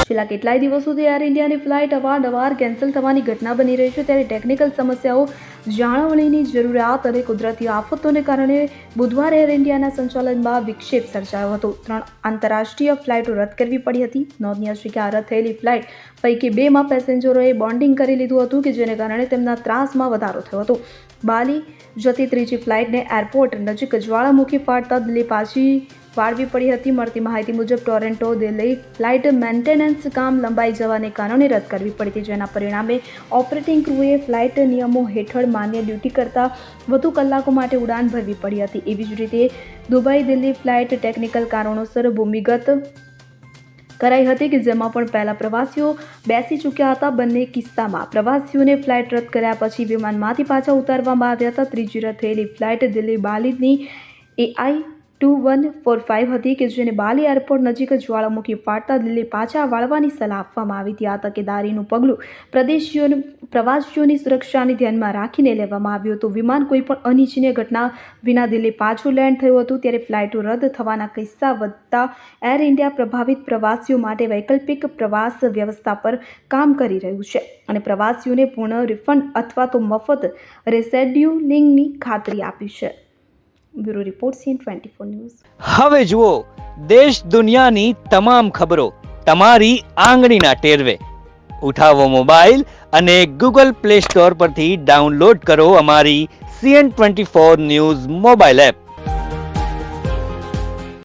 છેલ્લા કેટલાય દિવસોથી એર ઇન્ડિયાની ફ્લાઇટ અવારનવાર કેન્સલ થવાની ઘટના બની રહી છે, ત્યારે ટેકનિકલ સમસ્યાઓ, જાળવણીની જરૂરિયાત અને કુદરતી આફતોને કારણે બુધવારે એર ઇન્ડિયાના સંચાલનમાં વિક્ષેપ સર્જાયો હતો. 3 આંતરરાષ્ટ્રીય ફ્લાઇટો રદ કરવી પડી હતી. નોંધનીય છે કે આ રદ થયેલી ફ્લાઇટ પૈકી 2માં પેસેન્જરોએ બોર્ડિંગ કરી લીધું હતું કે જેને કારણે તેમના ત્રાસમાં વધારો થયો હતો. બાલી જતી ત્રીજી ફ્લાઇટને એરપોર્ટ નજીક જ્વાળામુખી ફાટતા દિલ્હી પાછી વાળવી પડી હતી. મળતી માહિતી મુજબ ટોરેન્ટો દિલ્હી ફ્લાઇટ મેન્ટેનન્સ કામ લંબાઈ જવાને કારણે રદ કરવી પડી હતી, જેના પરિણામે ઓપરેટિંગ ક્રૂએ ફ્લાઇટ નિયમો હેઠળ માન્ય ડ્યુટી કરતાં વધુ કલાકો માટે ઉડાન ભરવી પડી હતી. એવી જ રીતે દુબઈ દિલ્હી ફ્લાઇટ ટેકનિકલ કારણોસર ભૂમિગત કરાઈ હતી કે જેમાં પણ પહેલા પ્રવાસીઓ બેસી ચૂક્યા હતા. બંને કિસ્સામાં પ્રવાસીઓને ફ્લાઇટ રદ કર્યા પછી વિમાનમાંથી પાછા ઉતારવામાં આવ્યા હતા. ત્રીજી રદ થયેલી ફ્લાઇટ દિલ્હી બાલીની AI2145 હતી કે જેને બાલી એરપોર્ટ નજીક જ્વાળામુખી ફાટતા દિલ્હી પાછા વાળવાની સલાહ આપવામાં આવી હતી. આ તકેદારીનું પગલું પ્રવાસીઓની સુરક્ષાને ધ્યાનમાં રાખીને લેવામાં આવ્યું હતું. વિમાન કોઈપણ અનિચ્છનીય ઘટના વિના દિલ્હી પાછું લેન્ડ થયું હતું. ત્યારે ફ્લાઇટો રદ થવાના કિસ્સા વધતા એર ઇન્ડિયા પ્રભાવિત પ્રવાસીઓ માટે વૈકલ્પિક પ્રવાસ વ્યવસ્થા પર કામ કરી રહ્યું છે અને પ્રવાસીઓને પૂર્ણ રિફંડ અથવા તો મફત રિશેડ્યુલિંગની ખાતરી આપી છે. Bureau report CN24 news. હવે જુઓ દેશ દુનિયાની તમામ ખબરો તમારી આંગળીના ટેરવે. ઉઠાવો મોબાઈલ અને Google Play Store પરથી ડાઉનલોડ કરો અમારી CN24 ન્યૂઝ મોબાઈલ એપ.